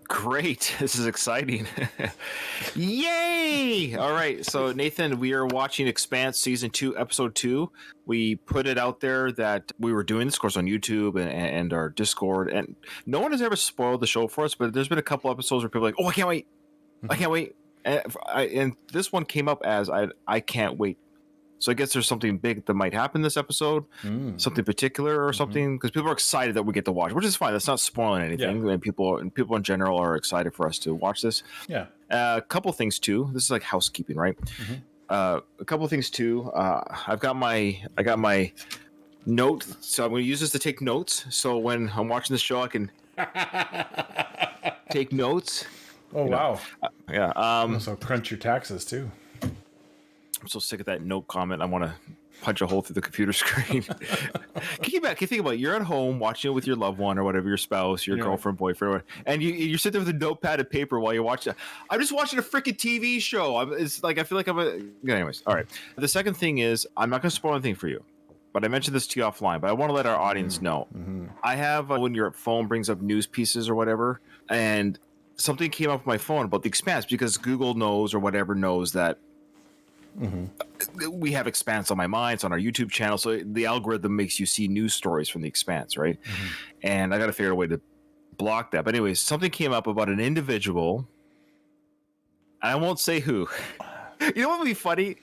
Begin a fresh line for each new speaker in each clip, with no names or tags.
Great. This is exciting. Yay! All right. So, Nathan, we are watching Expanse Season 2, Episode 2. We put it out there that we were doing this, of course, on YouTube and our Discord. And no one has ever spoiled the show for us, but there's been a couple episodes where people are like, oh, I can't wait. I can't wait. And this one came up as I can't wait. So I guess there's something big that might happen this episode, something particular or something, because people are excited that we get to watch, which is fine. That's not spoiling anything. Yeah. And people in general are excited for us to watch this.
Yeah.
A couple things too. This is like housekeeping, right? A couple things too. I got my note, so I'm going to use this to take notes. So when I'm watching the show, I can take notes.
Oh wow!
Yeah.
So crunch your taxes too.
I'm so sick of that note comment. I want to punch a hole through the computer screen. Can you think about it? You're at home watching it with your loved one or whatever, your spouse, your girlfriend, boyfriend, and you sit there with a notepad and paper while you watch it. I'm just watching a freaking TV show. It's like I feel like anyways. All right. The second thing is I'm not going to spoil anything for you, but I mentioned this to you offline. But I want to let our audience know. I have when your phone brings up news pieces or whatever, and something came up on my phone about the Expanse because Google knows or whatever knows that. We have Expanse on my mind. It's on our YouTube channel, so the algorithm makes you see news stories from the Expanse, right? And I got to figure out a way to block that. But anyways, something came up about an individual. I won't say who. You know what would be funny?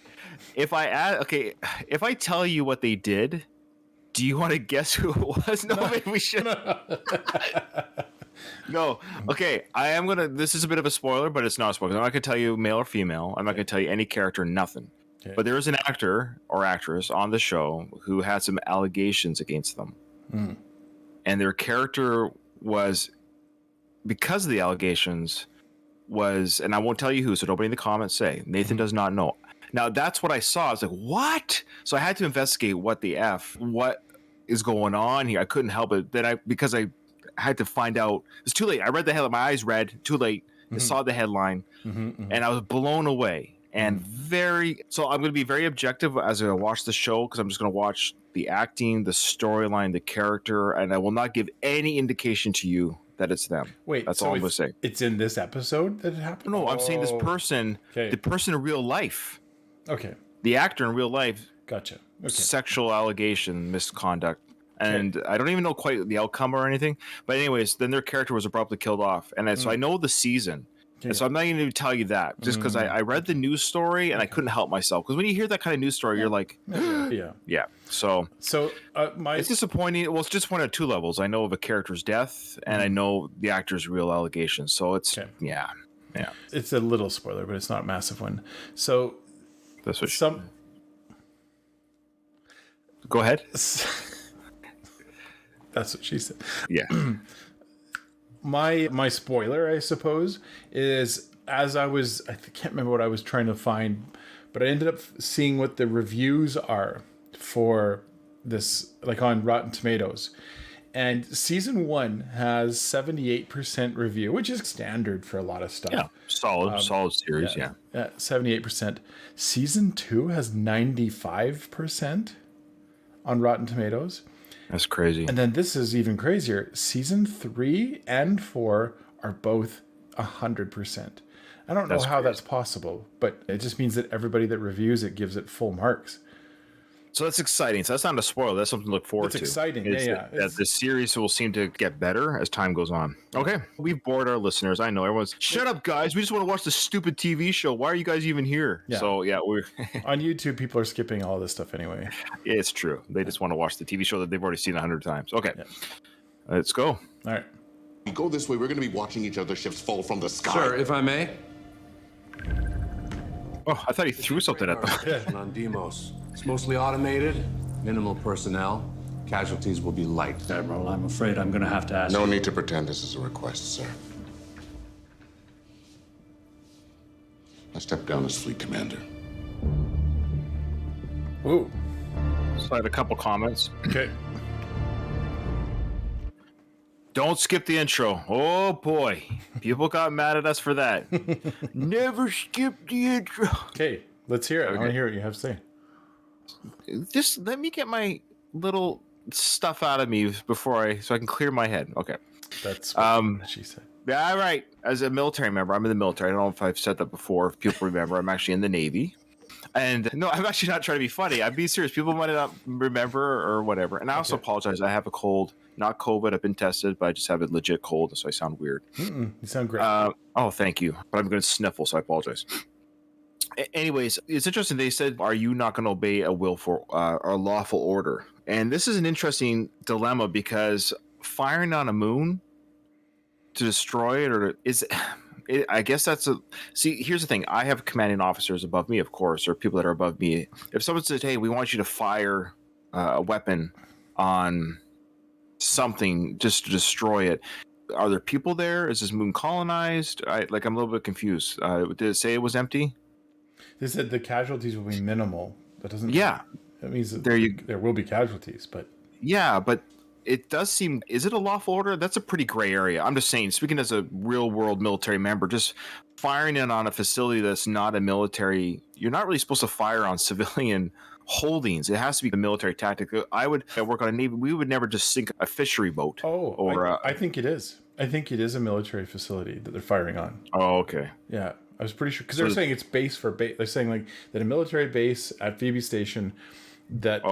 If I tell you what they did, do you want to guess who it was? No, maybe we should. No. Okay. This is a bit of a spoiler, but it's not a spoiler. I'm not going to tell you male or female. I'm not going to tell you any character, nothing. Okay. But there is an actor or actress on the show who had some allegations against them. And their character was, because of the allegations, and I won't tell you who, so nobody in the comments say. Nathan does not know. Now, that's what I saw. I was like, what? So I had to investigate what is going on here. I couldn't help it. Because I had to find out. It's too late. I read the headline. My eyes read. Too late. I saw the headline, and I was blown away. And so I'm going to be very objective as I watch the show because I'm just going to watch the acting, the storyline, the character, and I will not give any indication to you that it's them.
Wait,
that's all I'm going to say.
It's in this episode that it happened?
No, I'm saying this person, the person in real life.
Okay.
The actor in real life.
Gotcha. Okay.
Sexual allegation, misconduct. And I don't even know quite the outcome or anything. But anyways, then their character was abruptly killed off. And so I know the season. And so I'm not going to tell you that just because I read the news story and I couldn't help myself. Because when you hear that kind of news story, you're like, yeah. So it's disappointing. Well, it's disappointing at two levels. I know of a character's death and I know the actor's real allegations. So it's, yeah.
It's a little spoiler, but it's not a massive one. So
that's what go ahead.
That's what she said.
Yeah.
My spoiler, I suppose, is I can't remember what I was trying to find, but I ended up seeing what the reviews are for this, like on Rotten Tomatoes. And season 1 has 78% review, which is standard for a lot of stuff.
Yeah, solid series, yeah.
78%. Season 2 has 95% on Rotten Tomatoes.
That's crazy.
And then this is even crazier. Season 3 and 4 are both 100%. I don't know how that's possible, but it just means that everybody that reviews it gives it full marks.
So that's exciting. So that's not a spoiler. That's something to look forward to.
It's exciting.
That the series will seem to get better as time goes on. Okay. We've bored our listeners. I know. Everyone's, shut up, guys. We just want to watch this stupid TV show. Why are you guys even here?
Yeah.
So, we're...
on YouTube, people are skipping all this stuff anyway.
Yeah, it's true. They just want to watch the TV show that they've already seen 100 times. Okay. Yeah. Let's go.
All right.
We go this way, we're going to be watching each other's ships fall from the sky.
Sir, if I may.
Oh, I thought he threw something at them.
On Deimos. It's mostly automated, minimal personnel. Casualties will be light.
Admiral, I'm afraid I'm going to have to ask
No need to pretend this is a request, sir. I step down as fleet commander.
Ooh.
So I have a couple comments.
Okay.
Don't skip the intro. Oh boy. People got mad at us for that. Never skip the intro.
Okay, let's hear it. I want to hear what you have to say.
Just let me get my little stuff out of me so I can clear my head. Okay.
That's what she said.
Yeah, right. As a military member, I'm in the military. I don't know if I've said that before. If people remember, I'm actually in the Navy. And no, I'm actually not trying to be funny. I'm being serious. People might not remember or whatever. And I also apologize. I have a cold, not COVID. I've been tested, but I just have a legit cold, so I sound weird.
You sound great.
Oh, thank you. But I'm going to sniffle, so I apologize. Anyways, it's interesting. They said, "Are you not going to obey a willful or a lawful order?" And this is an interesting dilemma because firing on a moon to destroy it, or I guess that's see, here's the thing. I have commanding officers above me, of course, or people that are above me. If someone says, "Hey, we want you to fire a weapon on something just to destroy it," are there people there? Is this moon colonized? I'm a little bit confused. Did it say it was empty?
They said the casualties will be minimal. That doesn't.
Yeah,
that means that there will be casualties, but
yeah, but it does seem. Is it a lawful order? That's a pretty gray area. I'm just saying, speaking as a real world military member, just firing in on a facility that's not a military. You're not really supposed to fire on civilian holdings. It has to be a military tactic. I work on a Navy. We would never just sink a fishery boat.
I think it is. I think it is a military facility that they're firing on.
Oh, okay.
Yeah, I was pretty sure because they're saying it's base for base. They're saying like that a military base at Phoebe Station that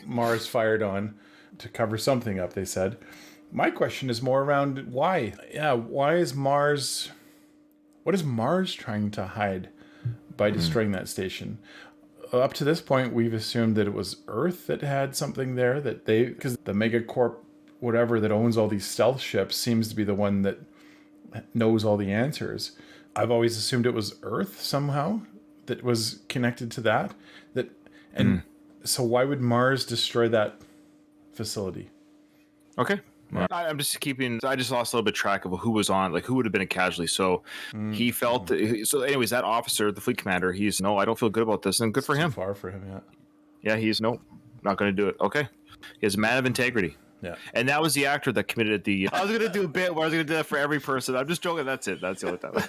Mars fired on to cover something up. They said. My question is more around why. Yeah, why is Mars? What is Mars trying to hide by destroying that station? Up to this point, we've assumed that it was Earth that had something there because the megacorp, whatever that owns all these stealth ships, seems to be the one that knows all the answers. I've always assumed it was Earth somehow that was connected to that. So why would Mars destroy that facility?
Okay. I just lost a little bit track of who was on, who would have been a casualty. So he felt, anyways, that officer, the fleet commander, I don't feel good about this, and good for him.
Too far for him, yeah.
Yeah, he's not going to do it. Okay. He's a man of integrity.
Yeah.
And that was the actor that committed I was going to do a bit where I was going to do that for every person. I'm just joking. That's it. That's the only time.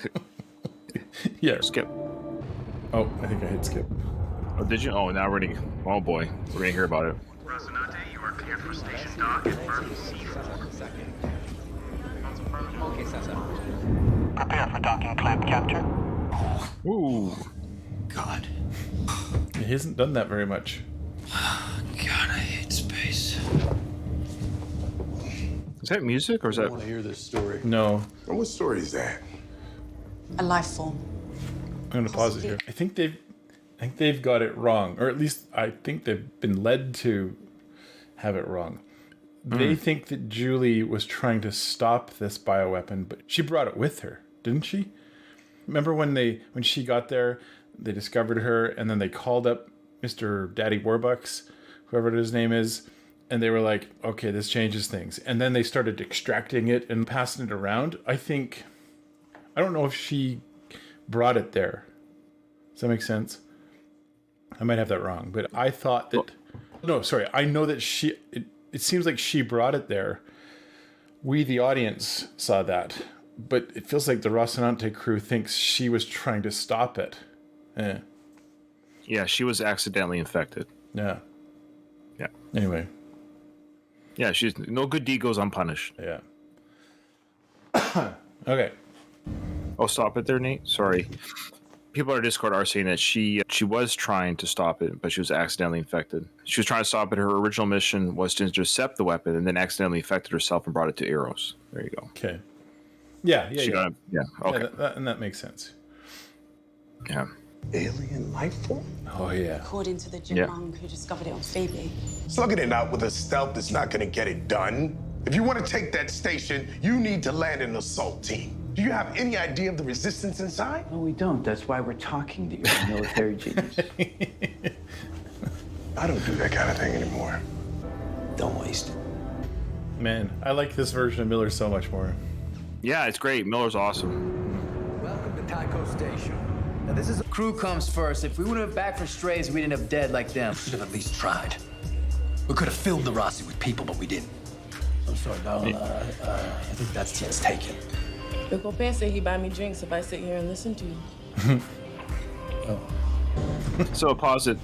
Yeah.
Skip.
Oh, I think I hit skip.
Oh, did you? Oh, now we're going to, oh boy, we're going to hear about it.
Rosinante, you are cleared for station dock at Berth C4.
Prepare for docking clamp capture.
Ooh.
God.
He hasn't done that very much.
God, I hate space.
Is that music or is that?
I want to hear this story.
No.
And what story is that?
A life form.
I'm going to pause it here. I think they've got it wrong, or at least I think they've been led to have it wrong. They think that Julie was trying to stop this bioweapon, but she brought it with her, didn't she? Remember when she got there, they discovered her, and then they called up Mr. Daddy Warbucks, whoever his name is, and they were like, okay, this changes things. And then they started extracting it and passing it around. I don't know if she brought it there. Does that make sense? I might have that wrong, but I thought that... No, sorry. I know that it seems like she brought it there. We, the audience, saw that. But it feels like the Rocinante crew thinks she was trying to stop it.
Yeah, she was accidentally infected.
Yeah.
Yeah.
Anyway.
Yeah, no good deed goes unpunished.
Yeah. Okay.
Oh, stop it there, Nate. Sorry. People on our Discord are saying that she was trying to stop it, but she was accidentally infected. She was trying to stop it. Her original mission was to intercept the weapon, and then accidentally infected herself and brought it to Eros. There you go.
Okay. Yeah.
Okay.
Yeah, and that makes sense.
Yeah.
Alien life form?
Oh, yeah.
According to the Jimang who discovered it on Phoebe.
Slugging it out with a stealth is not gonna get it done. If you want to take that station, you need to land an assault team. Do you have any idea of the resistance inside?
No, we don't. That's why we're talking to you, military genius.
I don't do that kind of thing anymore.
Don't waste it.
Man, I like this version of Miller so much more.
Yeah, it's great. Miller's awesome.
Welcome to Tycho Station. Now, this is crew comes first. If we would have been back for strays, we'd end up dead like them.
Should have at least tried. We could have filled the Rossi with people, but we didn't.
I'm sorry, darling. I think that's chance taken.
The Copain said he buy me drinks if I sit here and listen to you.
So pause it.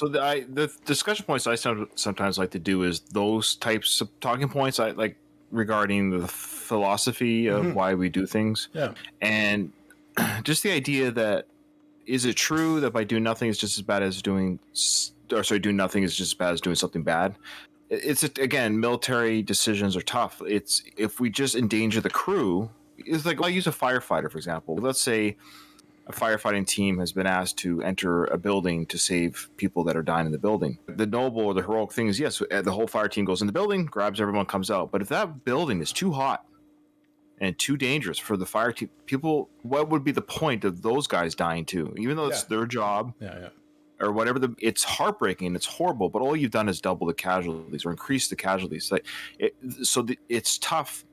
So the discussion points I sometimes like to do is those types of talking points I like regarding the philosophy of why we do things.
Yeah.
And just the idea that, is it true that by doing nothing is just as bad as doing nothing is just as bad as doing something bad? It's again, military decisions are tough. It's if we just endanger the crew, it's like I'll use a firefighter for example. Let's say a firefighting team has been asked to enter a building to save people that are dying in the building. The noble or the heroic thing is, yes, the whole fire team goes in the building, grabs everyone, comes out. But if that building is too hot and too dangerous for the fire team, people, what would be the point of those guys dying too? Even though it's their job, or whatever. It's heartbreaking, it's horrible. But all you've done is double the casualties or increase the casualties. It's tough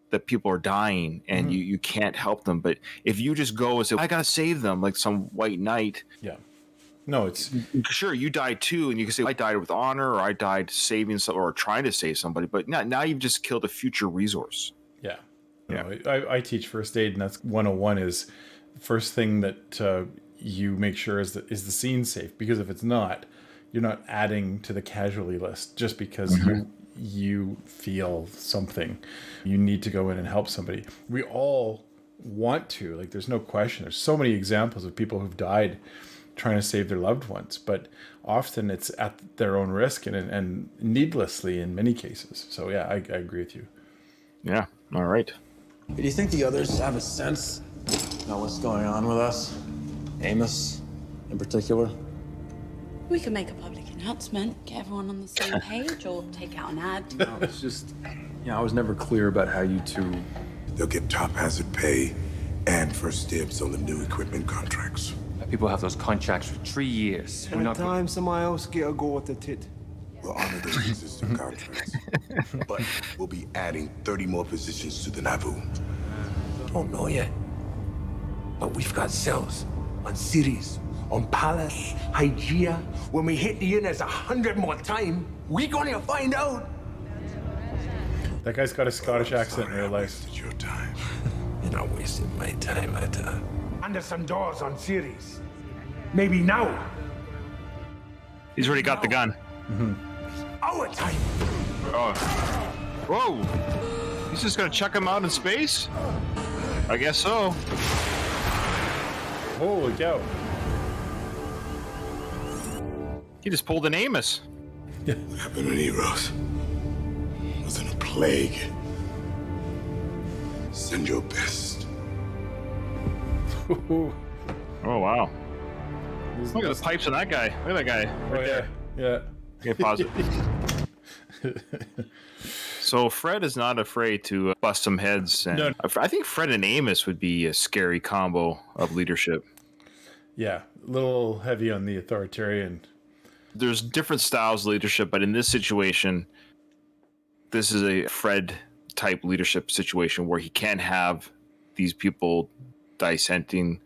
that people are dying and you can't help them. But if you just go and say, I gotta save them, like some white knight.
Yeah. No, it's
sure you died too, and you can say I died with honor, or I died saving some, or trying to save somebody. But now you've just killed a future resource.
Yeah. No, I teach first aid, and that's 101 is the first thing that you make sure is the scene safe, because if it's not, you're not adding to the casualty list just because you feel something. You need to go in and help somebody. We all want to, like, there's no question. There's so many examples of people who've died trying to save their loved ones, but often it's at their own risk and needlessly in many cases. So yeah, I agree with you.
Yeah. All right.
Do you think the others have a sense about what's going on with us? Amos, in particular?
We could make a public announcement, get everyone on the same page, or take out an ad.
No, it's just, I was never clear about how you two...
They'll get top hazard pay and first dibs on the new equipment contracts.
People have those contracts for 3 years.
Every time somebody else get a go at the tit.
We'll honor those existing contracts, but we'll be adding 30 more positions to the Nauvoo.
Don't know yet, but we've got cells on Ceres, on Pallas, Hygeia. When we hit the Innes 100 more times, we're gonna find out.
That guy's got a Scottish accent in real life.
Your time.
You're not wasting my time,
Under some doors on Ceres. Maybe now.
He's already got the gun.
Our time.
Oh. Whoa. He's just gonna chuck him out in space? I guess so.
Holy cow.
He just pulled an Amos.
What happened to Heroes? Wasn't a plague. Send your best.
Oh, wow. Look at the pipes on that guy. Look at that guy right there.
Yeah.
Okay, pause it. So Fred is not afraid to bust some heads. And
No.
I think Fred and Amos would be a scary combo of leadership.
Yeah, a little heavy on the authoritarian.
There's different styles of leadership, but in this situation, this is a Fred type leadership situation where he can't have these people dissenting,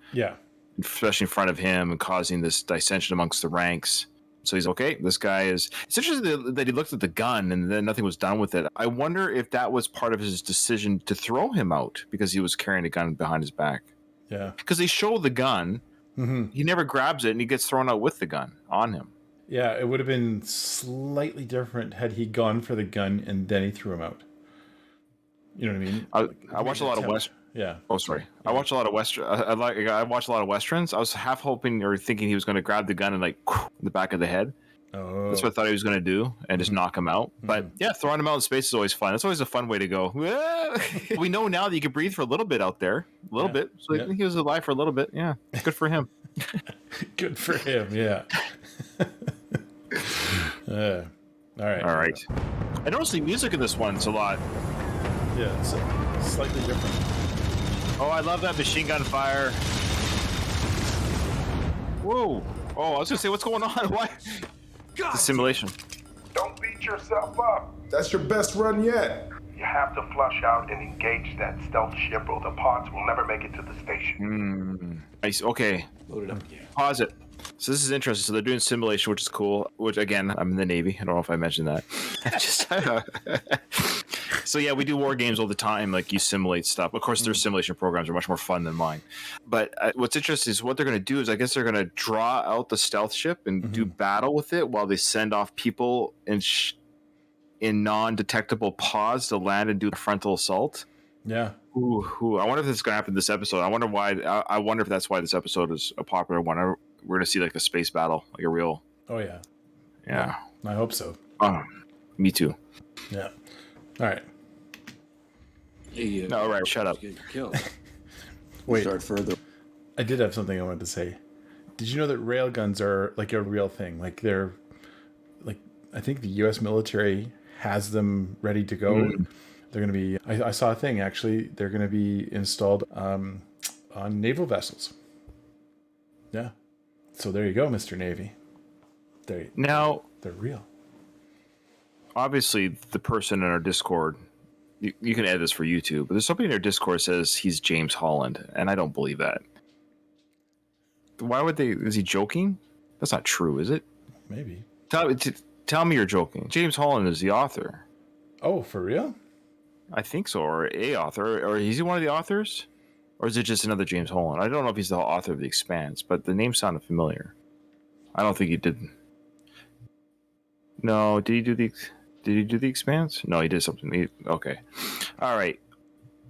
especially in front of him, and causing this dissension amongst the ranks. So he's okay. This guy is. It's interesting that he looked at the gun and then nothing was done with it. I wonder if that was part of his decision to throw him out because he was carrying a gun behind his back.
Yeah.
Because they show the gun, he never grabs it, and he gets thrown out with the gun on him.
Yeah, it would have been slightly different had he gone for the gun and then he threw him out. You know what I mean?
I watch a lot of West.
Yeah.
Oh, sorry. I watch a lot of Western. I watch a lot of Westerns. I was half hoping or thinking he was going to grab the gun and in the back of the head.
Oh.
That's what I thought he was going to do, and just knock him out. But yeah, throwing him out in space is always fun. It's always a fun way to go. We know now that you can breathe for a little bit out there, a little bit. So he was alive for a little bit. Yeah, good for him.
Good for him. Yeah. All right.
I noticed the music in this one. It's a lot.
Yeah, it's slightly different.
Oh, I love that machine gun fire. Whoa. Oh, I was going to say, what's going on? Why? It's a simulation.
Don't beat yourself up. That's your best run yet. You have to flush out and engage that stealth ship, or the pods will never make it to the station.
Nice. Okay.
Load it up again.
Pause it. So this is interesting. So they're doing simulation, which is cool. Which again, I'm in the Navy. I don't know if I mentioned that. So yeah, we do war games all the time. Like you simulate stuff. Of course, their simulation programs are much more fun than mine. But what's interesting is what they're going to do is I guess they're going to draw out the stealth ship and do battle with it while they send off people in non-detectable pods to land and do the frontal assault.
Yeah.
Ooh, I wonder if this is going to happen this episode. I wonder why. I wonder if that's why this episode is a popular one. We're going to see like a space battle, like a real.
Oh yeah.
Yeah.
I hope so.
Me too.
Yeah. All right.
Hey,
No, all right. Shut up.
Get killed.
Wait.
Start further.
I did have something I wanted to say. Did you know that railguns are like a real thing? Like they're like I think the U.S. military has them ready to go. They're going to be. I saw a thing actually. They're going to be installed on naval vessels. Yeah. So there you go, Mr. Navy.
Now
they're real.
Obviously, the person in our Discord, you can edit this for YouTube, but there's somebody in our Discord says he's James Holland, and I don't believe that. Why would they? Is he joking? That's not true, is it?
Maybe.
Tell me you're joking. James Holland is the author.
Oh, for real?
I think so, or a author, or is he one of the authors, or is it just another James Holland? I don't know if he's the author of The Expanse, but the name sounded familiar. I don't think he did. No, did he do the Expanse? No, he did something. Okay, all right.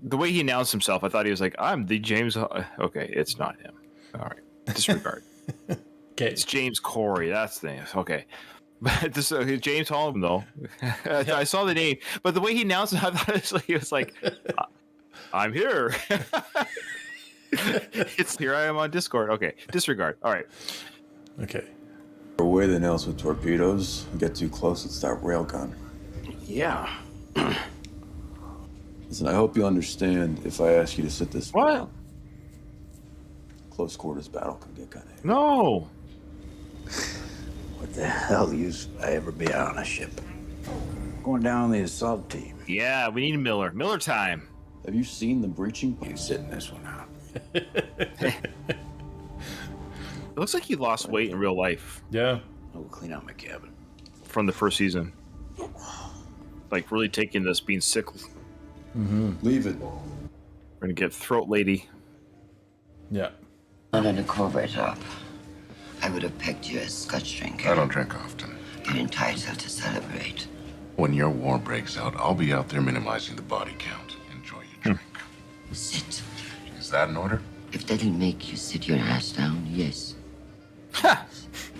The way he announced himself, I thought he was like, "I'm the James." Okay, it's not him. All right, disregard.
Okay,
it's James Corey. That's the name. Okay. But this James Holland though, I saw the name, but the way he announced it, I thought he was like, "I'm here." It's here. I am on Discord. Okay, disregard. All right.
Okay.
Away the nails with torpedoes. Get too close, it's that railgun.
Yeah.
Listen, I hope you understand if I ask you to sit this.
What?
Close quarters battle can get kind of.
No.
What the hell use I ever be on a ship? Going down on the assault team.
Yeah, we need Miller. Miller time.
Have you seen the breaching?
You sitting this one out.
It looks like he lost weight in real life.
Yeah.
I'll clean out my cabin.
From the first season. Like really taking this, being sick.
Leave it.
We're gonna get throat lady.
Yeah.
I'm in a Corvette up. I would have pegged you as Scotch drinker.
I don't drink often.
You're entitled to celebrate.
When your war breaks out, I'll be out there minimizing the body count. Enjoy your drink.
Sit.
Is that an order?
If that'll make you sit your ass down, yes.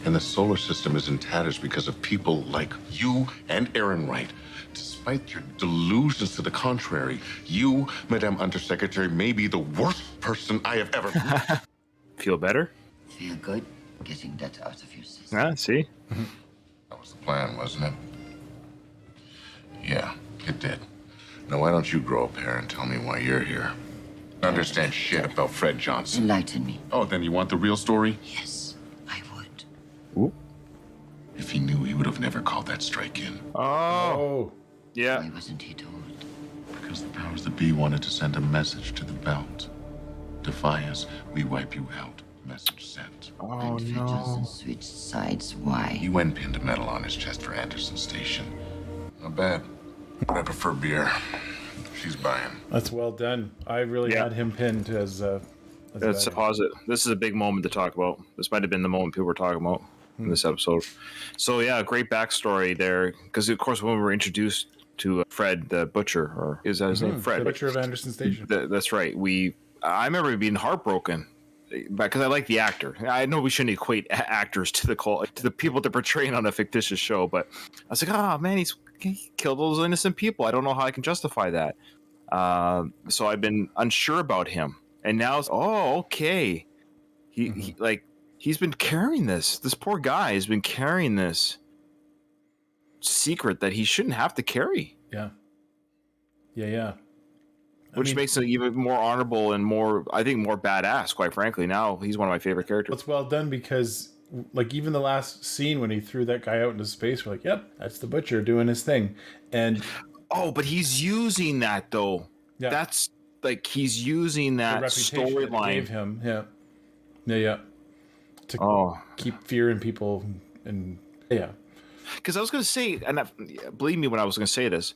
And the solar system is in tatters because of people like you and Aaron Wright. Despite your delusions to the contrary, you, Madame Undersecretary, may be the worst person I have ever met.
Feel better?
Feel good getting that out of your system.
Ah, see?
That was the plan, wasn't it? Yeah, it did. Now, why don't you grow up here and tell me why you're here? I understand shit about Fred Johnson.
Enlighten me.
Oh, then you want the real story?
Yes, I would.
Ooh.
If he knew, he would have never called that strike in.
Oh. Yeah.
Why wasn't he told?
Because the powers that be wanted to send a message to the belt. Defy us, we wipe you out. Message sent.
Oh,
and Fred Johnson switched sides. Why?
He went pinned a medal on his chest for Anderson Station. Not bad. But I prefer beer. She's buying.
That's well done. I really had him pinned as
That's a positive. This is a big moment to talk about. This might have been the moment people were talking about in this episode. So yeah, great backstory there. Because of course, when we were introduced to Fred the Butcher, or is that his name? Fred,
the Butcher of Anderson Station.
That's right. I remember being heartbroken because I like the actor. I know we shouldn't equate actors to the people they're portraying on a fictitious show, but I was like, oh man, he killed all those innocent people. I don't know how I can justify that. So I've been unsure about him, and now it's okay. He's been carrying this. This poor guy has been carrying this secret that he shouldn't have to carry.
Yeah.
Which makes it even more honorable and more badass, quite frankly. Now he's one of my favorite characters.
It's well done because, like, even the last scene when he threw that guy out into space, we're like, yep, that's the Butcher doing his thing. And
but he's using that though.
Yeah.
That's like he's using that storyline.
gave him. Yeah. to keep fear in people. And yeah.
Because I was going to say, and believe me when I was going to say this,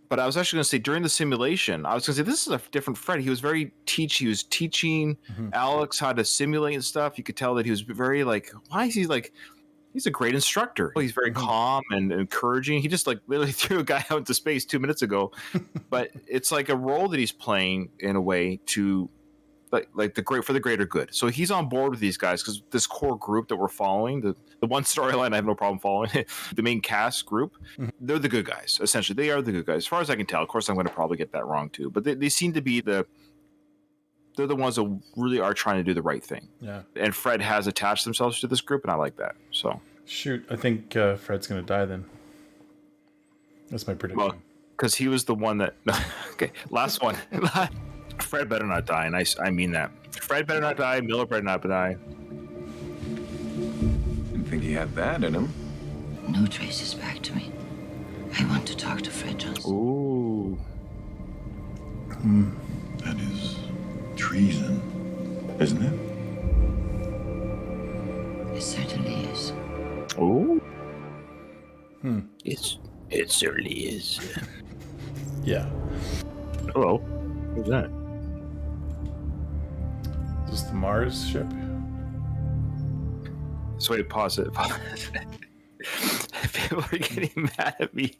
but I was actually going to say during the simulation, I was going to say this is a different Fred. He was he was teaching Alex how to simulate and stuff. You could tell that he was very like, why is he like, he's a great instructor. He's very calm and encouraging. He just like literally threw a guy out into space 2 minutes ago. But it's like a role that he's playing in a way to like for the greater good. So he's on board with these guys because this core group that we're following, the one storyline I have no problem following, the main cast group, they're the good guys. Essentially, they are the good guys, as far as I can tell. Of course, I'm going to probably get that wrong too, but they seem to be they're the ones that really are trying to do the right thing.
Yeah.
And Fred has attached themselves to this group, and I like that. So
shoot, I think Fred's going to die then. That's my prediction.
Well, because he was the one that. Okay, last one. Fred better not die, and I mean that. Fred better not die. Miller better not die.
Didn't think he had that in him.
No traces back to me. I want to talk to Fred Johnson.
Ooh.
That is treason, isn't it?
It certainly is.
Ooh. It certainly is.
Yeah.
Hello. Who's that?
Is this the Mars ship?
So wait, pause it. People are getting mad at me.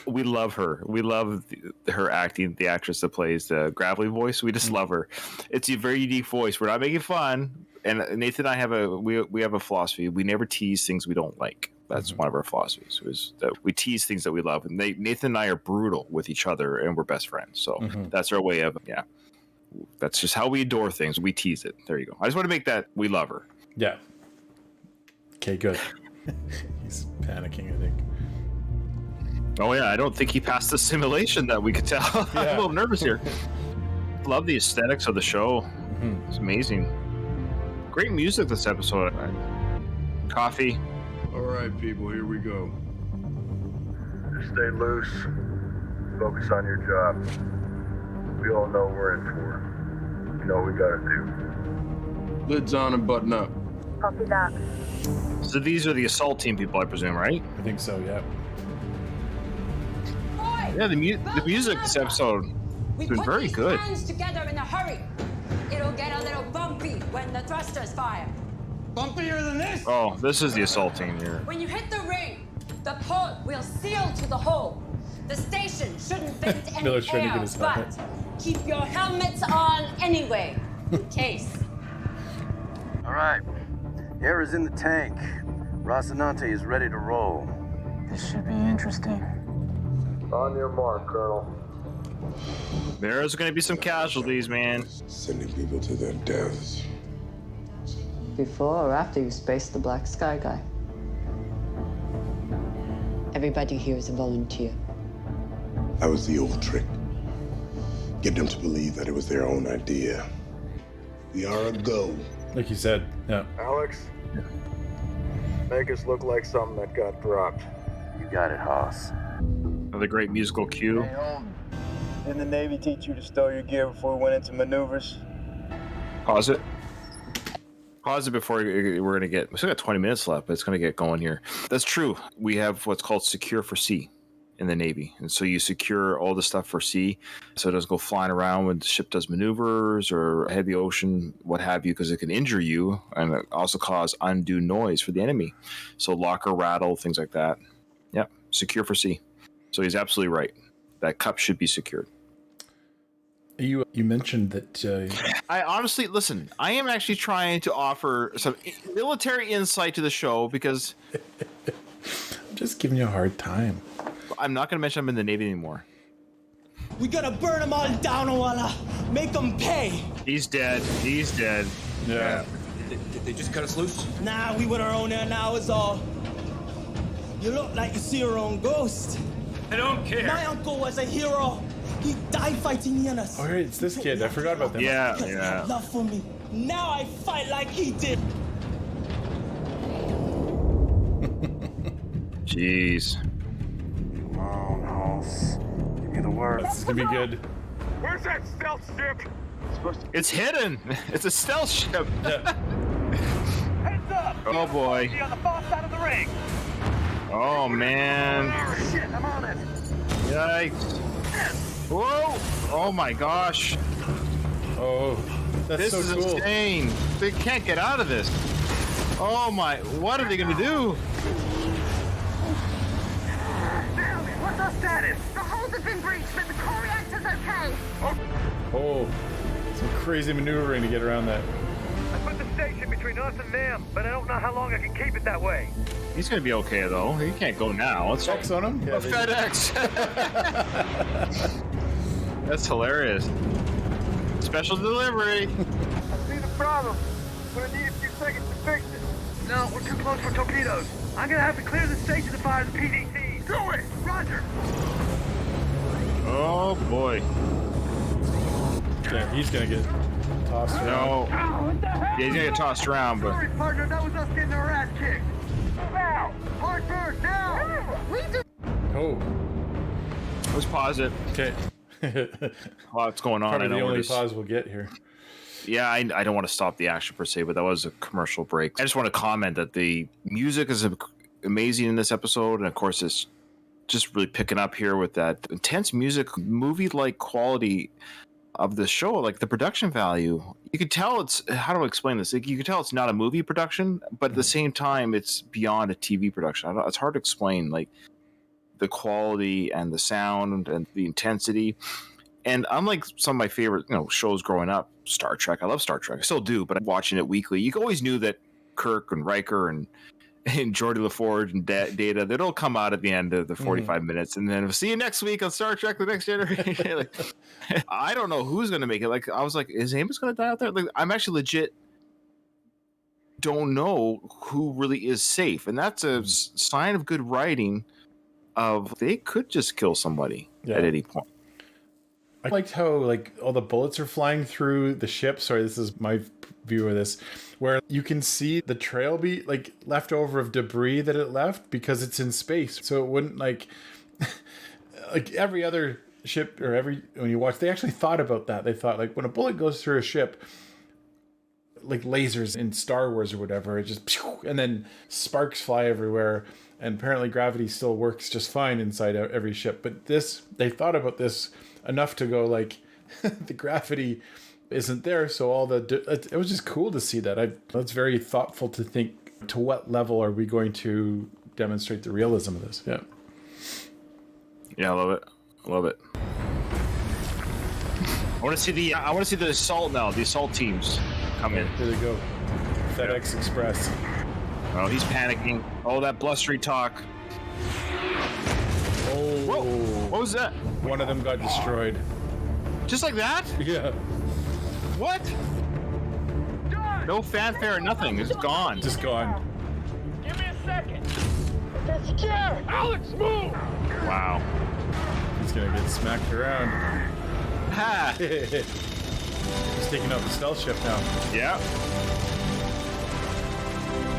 We love her. We love her acting, the actress that plays the gravelly voice. We just love her. It's a very unique voice. We're not making fun. And Nathan and I have we have a philosophy. We never tease things we don't like. That's one of our philosophies. Is that we tease things that we love. And Nathan and I are brutal with each other, and we're best friends. So that's our way of That's just how we adore things. We tease it. There you go. I just want to make that we love her.
Yeah. Okay, good. He's panicking, I think.
Oh yeah, I don't think he passed the simulation that we could tell. I'm a little nervous here. Love the aesthetics of the show. It's amazing. Great music this episode. Coffee.
All right, people, here we go.
Stay loose. Focus on your job. We all know what we're in for. You know what we gotta do.
Lids on and button up.
Copy that.
So these are the assault team people, I presume, right?
I think so, yeah.
Yeah, the music this episode has been very good.
Hands together in a hurry. It'll get a little bumpy when the thrusters fire.
Bumpier than this?
Oh, this is the assault team here.
When you hit the ring, the port will seal to the hull. The station shouldn't vent any
Miller's trying to get
air,
his
but
helmet.
keep your helmets on anyway, in case.
All right. Air is in the tank. Rocinante is ready to roll.
This should be interesting.
On your mark, Colonel.
There's going to be some casualties, man.
Sending people to their deaths.
Before or after you spaced the Black Sky guy? Everybody here is a volunteer.
That was the old trick. Get them to believe that it was their own idea. We are a go.
Like you said, yeah.
Alex, make us look like something that got dropped.
You got it, Hoss.
Another great musical cue.
Didn't the Navy teach you to stow your gear before we went into maneuvers?
Pause it. Pause it before we're going to get... We still got 20 minutes left, but it's going to get going here. That's true. We have what's called secure for sea in the Navy. And so you secure all the stuff for sea so it doesn't go flying around when the ship does maneuvers or heavy ocean, what have you, because it can injure you and it also cause undue noise for the enemy. So locker rattle, things like that. Yep. Secure for sea. So he's absolutely right. That cup should be secured.
You mentioned that...
I honestly, listen, I am actually trying to offer some military insight to the show because...
I'm just giving you a hard time.
I'm not going to mention I'm in the Navy anymore.
We gotta burn them all down, Owala. Make them pay.
He's dead. He's dead.
Yeah.
Did they just cut us loose?
Nah, we with our own there now is all. You look like you see your own ghost.
I don't care.
My uncle was a hero. He died fighting Yannis.
Oh, right, it's this kid. I forgot about them.
Yeah,
Because he had love for me. Now I fight like he did.
Jeez.
Come on, Hoss. Give me the word.
This is going to be good.
Where's that stealth ship?
It's hidden. It's a stealth ship. Oh boy.
On the far side of the ring.
Oh man.
Oh shit, I'm on it.
Yikes. Whoa. Oh my gosh.
Oh, that's
this
so
is
cool.
Insane. They can't get out of this. Oh my, what are they gonna do?
What's our status? The holes have been breached, but the core reactor's okay.
Oh, some crazy maneuvering to get around that.
I put the station between us and them, but I don't know how long I can keep it that way.
He's gonna be okay though. He can't go now. Let's
X on him.
Yeah, FedEx. That's hilarious. Special delivery.
I see the problem. We're gonna need a few seconds to fix it. No, we're too close for torpedoes. I'm gonna have to clear the station to fire the PDC. Do it! Roger!
Oh boy.
Yeah, he's gonna get tossed around.
No. Yeah, he's gonna get tossed around, but
Sorry, partner, that was us getting our ass kicked. Now! Hard first, now!
Oh.
let's pause it.
Okay.
What's going on?
Probably
I know
the
we're
only
just-
pause we'll get here.
Yeah, I don't want to stop the action per se, but that was a commercial break. I just want to comment that the music is amazing in this episode, and of course, it's just really picking up here with that intense music, movie-like quality of the show, like the production value. You could tell it's, how do I explain this? Like, you could tell it's not a movie production, but at the same time, it's beyond a TV production. I don't, it's hard to explain, like the quality and the sound and the intensity. And unlike some of my favorite, shows growing up, Star Trek, I love Star Trek, I still do, but I'm watching it weekly. You always knew that Kirk and Riker and Geordi LaForge and Data, they'd all come out at the end of the 45 minutes, and then we'll see you next week on Star Trek: The Next Generation. Like, I don't know who's gonna make it. Like, I was like, is Amos gonna die out there? Like, I'm actually legit don't know who really is safe, and that's a sign of good writing. Of they could just kill somebody at any point.
I liked how like all the bullets are flying through the ship. Sorry, this is my view of this, where you can see the trail be like left over of debris that it left because it's in space. So it wouldn't like like every other ship or when you watch, they actually thought about that. They thought like when a bullet goes through a ship, like lasers in Star Wars or whatever, it just and then sparks fly everywhere. And apparently gravity still works just fine inside every ship. But this, they thought about this enough to go like, the gravity isn't there. So it was just cool to see that. That's very thoughtful to think, to what level are we going to demonstrate the realism of this? Yeah.
Yeah, I love it. I love it. I want to see the assault now. The assault teams come in.
Here they go. FedEx Express.
Oh, he's panicking. Oh, that blustery talk.
Oh.
Whoa. What was that?
One of them got destroyed.
Just like that?
Yeah.
What? No fanfare or nothing. It's gone.
Just gone.
Give me a second. They're scared. Alex, move!
Wow.
He's gonna get smacked around.
Ha!
He's taking out the stealth ship now.
Yeah.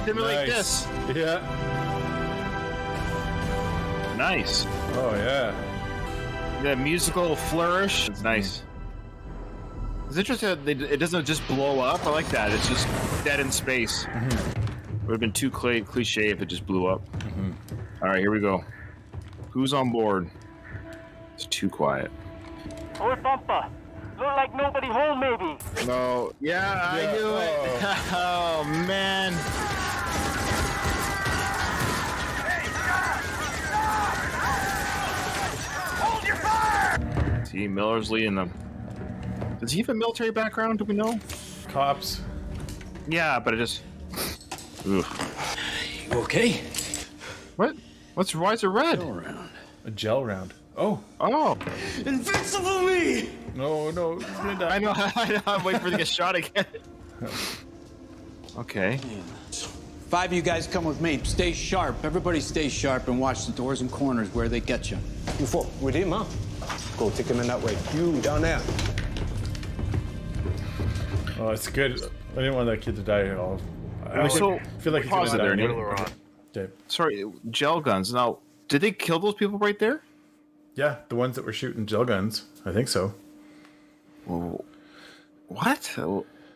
Simulate this.
Yeah.
Nice.
Oh yeah.
The musical flourish. It's nice. It's interesting that it doesn't just blow up. I like that. It's just dead in space. It would have been too cliche if it just blew up. All right, here we go. Who's on board? It's too quiet.
Or bumper. Look like nobody home, maybe.
No. Yeah, I knew it. Oh man.
Hold your fire!
See, Miller's leading them. Does he have a military background? Do we know?
Cops.
Yeah, but it just. Ugh.
You okay?
What? Why is it red?
A gel round. Oh.
Oh.
Invincible me!
No, he's gonna die.
I know. I'm waiting for him to get shot again. Okay.
5 of you guys come with me. Stay sharp. Everybody stay sharp and watch the doors and corners where they get you.
You fought with him, huh? Go take him in that way. You down there.
Oh, it's good. I didn't want that kid to die at all. I
So,
feel like he's
pause
gonna
it
die.
there, Neil.
Okay.
Sorry, gel guns. Now, did they kill those people right there?
Yeah, the ones that were shooting gel guns. I think so.
Well, what?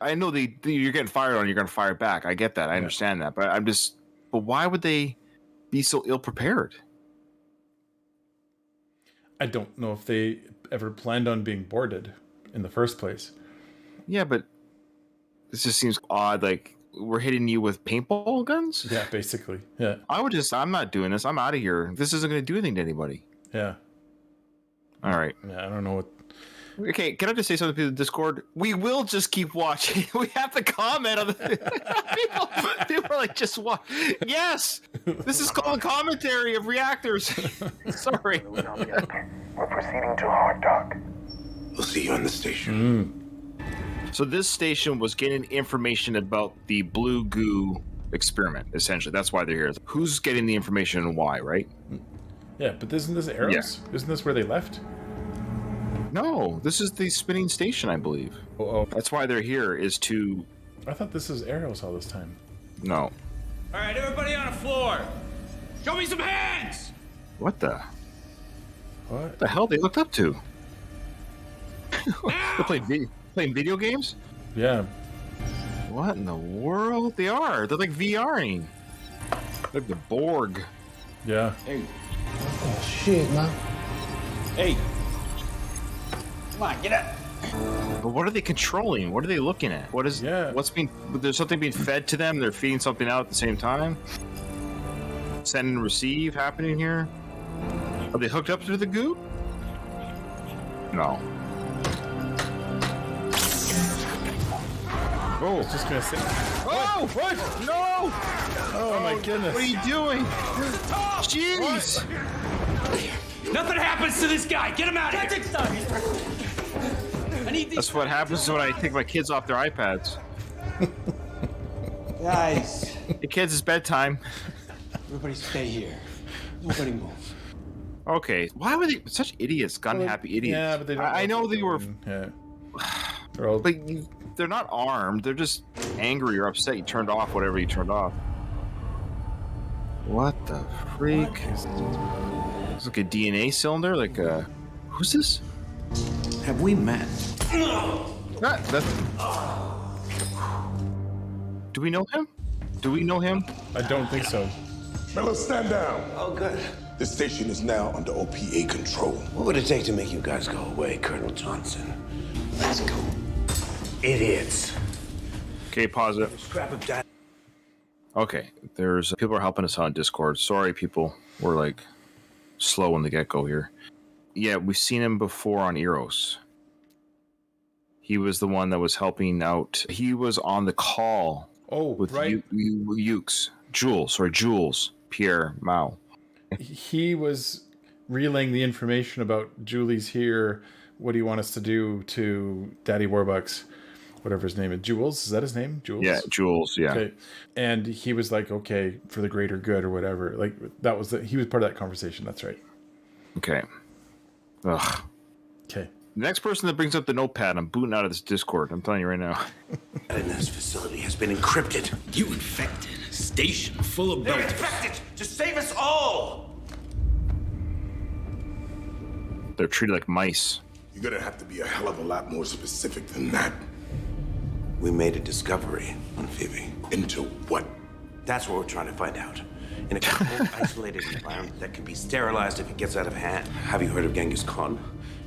I know you're getting fired on, you're going to fire back. I get that. I understand that. But but why would they be so ill prepared?
I don't know if they ever planned on being boarded in the first place.
Yeah, but this just seems odd. Like, we're hitting you with paintball guns?
Yeah, basically. Yeah.
I'm not doing this. I'm out of here. This isn't going to do anything to anybody.
Yeah.
All right.
Yeah, I don't know what.
Okay, can I just say something to the Discord? We will just keep watching. We have to comment on the people are like, just watch. Yes, this is called commentary of reactors. Sorry.
We're proceeding to hard dock. We'll see you on the station.
So this station was getting information about the blue goo experiment. Essentially, that's why they're here. Who's getting the information and why? Right?
Yeah, but isn't this Arrows? Yeah. Isn't this where they left?
No, this is the spinning station, I believe.
Oh,
that's why they're here. Is to.
I thought this was Arrows all this time.
No.
All right, everybody on the floor. Show me some hands.
What the?
What
the hell? They looked up to? They're playing video games?
Yeah.
What in the world? They are. They're like VRing. Like the Borg.
Yeah.
Hey. Oh shit, man. Hey. Come on, get up.
But what are they controlling? What are they looking at? What is?
Yeah.
What's being? There's something being fed to them. They're feeding something out at the same time. Send and receive happening here. Are they hooked up to the goo? No.
Oh, I was just gonna say.
Oh! What? No!
Oh my goodness!
What are you doing? Jeez!
Nothing happens to this guy. Get him out of here.
That's what happens when I take my kids off their iPads.
Guys.
Hey kids, it's bedtime.
Everybody stay here. Nobody move.
Okay, why were they such idiots? Gun-happy idiots.
Yeah, but they don't.
I know they were.
Yeah. They're all.
But they're not armed. They're just angry or upset. You turned off whatever you turned off. What the freak? It's like a DNA cylinder. Like who's this?
Have we met?
Do we know him? Do we know him?
I don't think so.
Miller, stand down.
Oh, good.
The station is now under OPA control.
What would it take to make you guys go away, Colonel Johnson? Let's go. Idiots.
Okay, pause it.
Scrap of that.
Okay, there's people are helping us on Discord. Sorry, people. We're like slow in the get-go here. Yeah, we've seen him before on Eros. He was the one that was helping out. He was on the call.
Oh,
with
right.
Jules, Pierre Mao.
He was relaying the information about Julie's here. What do you want us to do to Daddy Warbucks? Whatever his name is. Jules? Is that his name? Jules?
Yeah, Jules, yeah.
Okay. And he was like, okay, for the greater good or whatever. Like, that was he was part of that conversation. That's right.
Okay. Ugh.
Okay.
The next person that brings up the notepad, I'm booting out of this Discord. I'm telling you right now.
In this facility has been encrypted.
You infected a station full of
They're
boats.
infected to save us all.
They're treated like mice.
You're gonna have to be a hell of a lot more specific than that.
We made a discovery on Phoebe.
Into what?
That's what we're trying to find out. In a controlled, isolated environment that can be sterilized if it gets out of hand. Have you heard of Genghis Khan?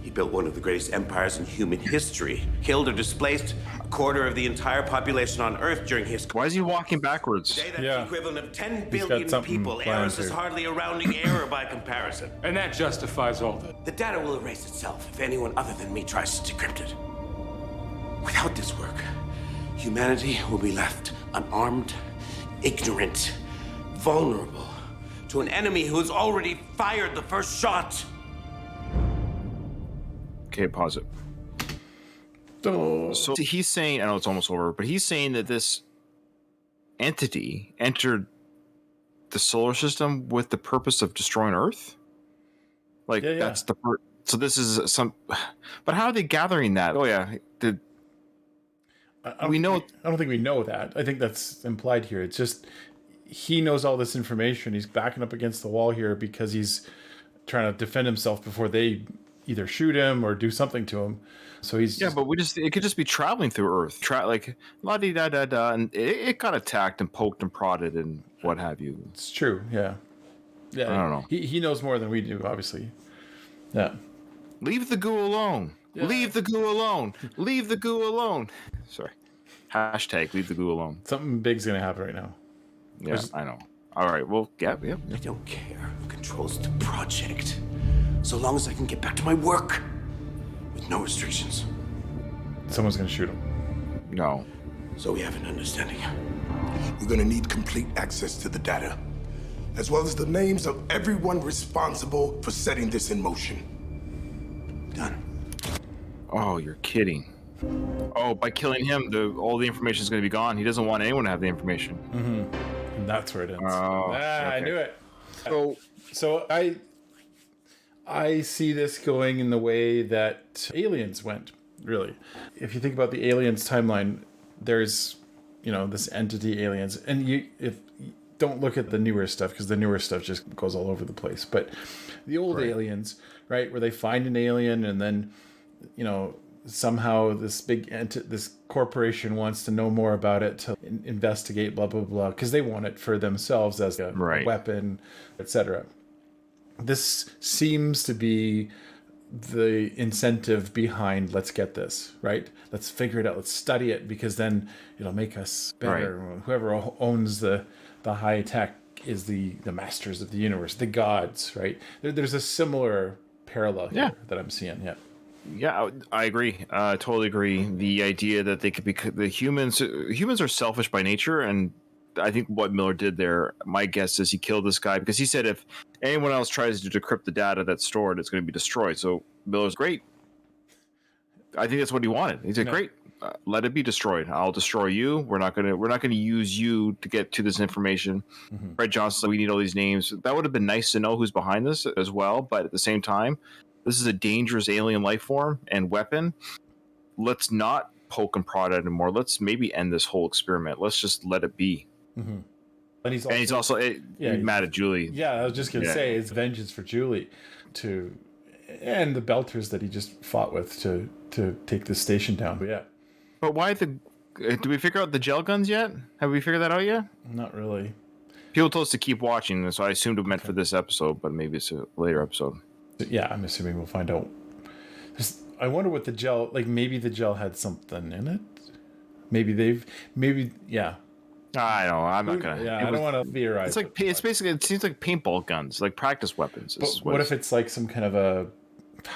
He built one of the greatest empires in human history. Killed or displaced a quarter of the entire population on Earth during his...
Why is he walking backwards?
Today, that's the equivalent of 10 billion people. Eros is hardly a rounding error by comparison.
And that justifies all that.
The data will erase itself if anyone other than me tries to decrypt it. Without this work, humanity will be left unarmed, ignorant, vulnerable to an enemy who has already fired the first shot.
Okay, pause it. So he's saying, I know it's almost over, but he's saying that this entity entered the solar system with the purpose of destroying Earth? Like, that's the part. So this is some, but how are they gathering that? Oh yeah,
I don't think we know that. I think that's implied here. It's just he knows all this information. He's backing up against the wall here because he's trying to defend himself before they either shoot him or do something to him. So he's
but it could just be traveling through Earth, like la di da da da, and it got attacked and poked and prodded and what have you.
It's true, yeah.
I don't know.
He knows more than we do, obviously. Yeah.
Leave the goo alone. Yeah. Leave the goo alone. Leave the goo alone. Sorry. Hashtag leave the goo alone.
Something big's gonna happen right now.
Yeah, I know. All right. Well, yeah.
I don't care who controls the project, so long as I can get back to my work with no restrictions.
Someone's gonna shoot him.
No.
So we have an understanding.
We're gonna need complete access to the data, as well as the names of everyone responsible for setting this in motion.
Done.
Oh, you're kidding. Oh, by killing him, all the information is going to be gone. He doesn't want anyone to have the information.
Mm-hmm. And that's where it ends.
Oh, okay.
I knew it. So I see this going in the way that Aliens went, really. If you think about the Aliens timeline, there's, this entity Aliens. And don't look at the newer stuff, because the newer stuff just goes all over the place. But the old Aliens, right, where they find an alien and then, somehow this this corporation wants to know more about it to investigate, blah, blah, blah, because they want it for themselves as a weapon, etc. This seems to be the incentive behind let's get this, right? Let's figure it out. Let's study it, because then it'll make us better. Right. Whoever owns the high tech is the masters of the universe, the gods, right? There's a similar parallel here that I'm seeing.
Yeah, I agree. Totally agree. The idea that they could be the humans are selfish by nature, and I think what Miller did there, my guess is he killed this guy because he said if anyone else tries to decrypt the data that's stored, it's going to be destroyed. So Miller's great. I think that's what he wanted. He said, "Great, let it be destroyed. I'll destroy you. We're not gonna use you to get to this information." Mm-hmm. Fred Johnson said, "We need all these names." That would have been nice to know who's behind this as well, but at the same time, this is a dangerous alien life form and weapon. Let's not poke and prod anymore. Let's maybe end this whole experiment. Let's just let it be.
Mm-hmm.
And he's also mad at Julie.
Yeah, I was just going to say, it's vengeance for Julie and the Belters that he just fought with to take this station down. But yeah.
But why do we figure out the gel guns yet? Have we figured that out yet?
Not really.
People told us to keep watching, so I assumed it meant for this episode, but maybe it's a later episode.
Yeah, I'm assuming we'll find out. I wonder what the gel, maybe the gel had something in it. Yeah.
I don't know. I'm not gonna.
Yeah, I don't want to theorize.
It's basically. It seems like paintball guns, like practice weapons.
But what if it's like some kind of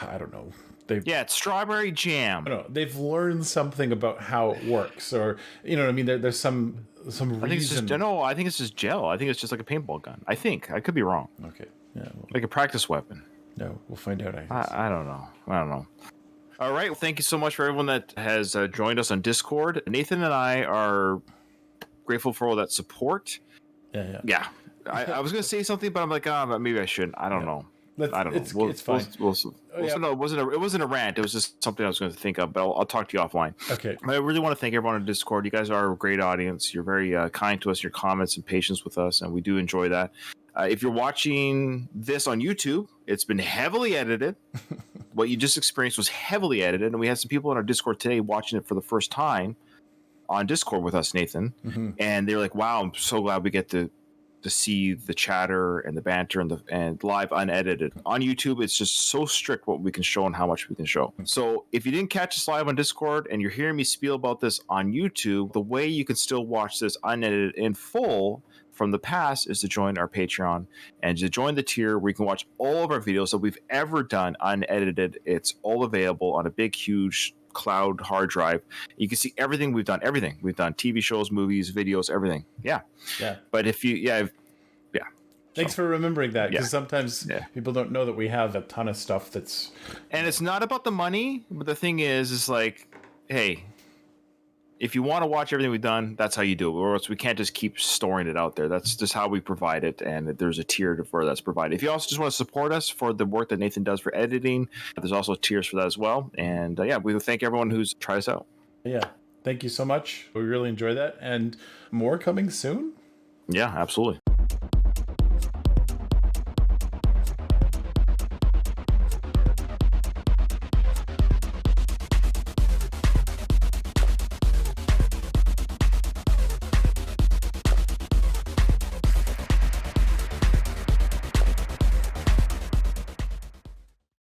I don't know.
It's strawberry jam.
I don't know. They've learned something about how it works, or what I mean. There's some reason.
I think it's just gel. I think it's just like a paintball gun. I could be wrong.
Okay. Yeah.
Like a practice weapon.
No, we'll find out.
I don't know. All right. Well, thank you so much for everyone that has joined us on Discord. Nathan and I are grateful for all that support. Yeah. I was going to say something, but I'm like, maybe I shouldn't. I don't know. I don't know.
It's fine.
No, it wasn't a rant. It was just something I was going to think of, but I'll talk to you offline.
Okay.
I really want to thank everyone on Discord. You guys are a great audience. You're very kind to us, your comments and patience with us, and we do enjoy that. If you're watching this on YouTube, it's been heavily edited. What you just experienced was heavily edited, and we had some people on our Discord today watching it for the first time on Discord with us, Nathan, and they're like, "Wow, I'm so glad we get to see the chatter and the banter and live unedited." On YouTube, it's just so strict what we can show and how much we can show. So if you didn't catch us live on Discord and you're hearing me spiel about this on YouTube, the way you can still watch this unedited in full from the past is to join our Patreon and to join the tier where you can watch all of our videos that we've ever done unedited. It's all available on a big, huge cloud hard drive. You can see everything we've done. Everything we've done: TV shows, movies, videos, everything. Yeah. But if you,
Thanks for remembering that, because sometimes people don't know that we have a ton of stuff that's.
And it's not about the money, but the thing is like, hey, if you want to watch everything we've done, that's how you do it. Or else we can't just keep storing it out there. That's just how we provide it, and there's a tier for that's provided. If you also just want to support us for the work that Nathan does for editing, there's also tiers for that as well. And we thank everyone who's tried us out.
Yeah, thank you so much. We really enjoy that, and more coming soon.
Yeah, absolutely.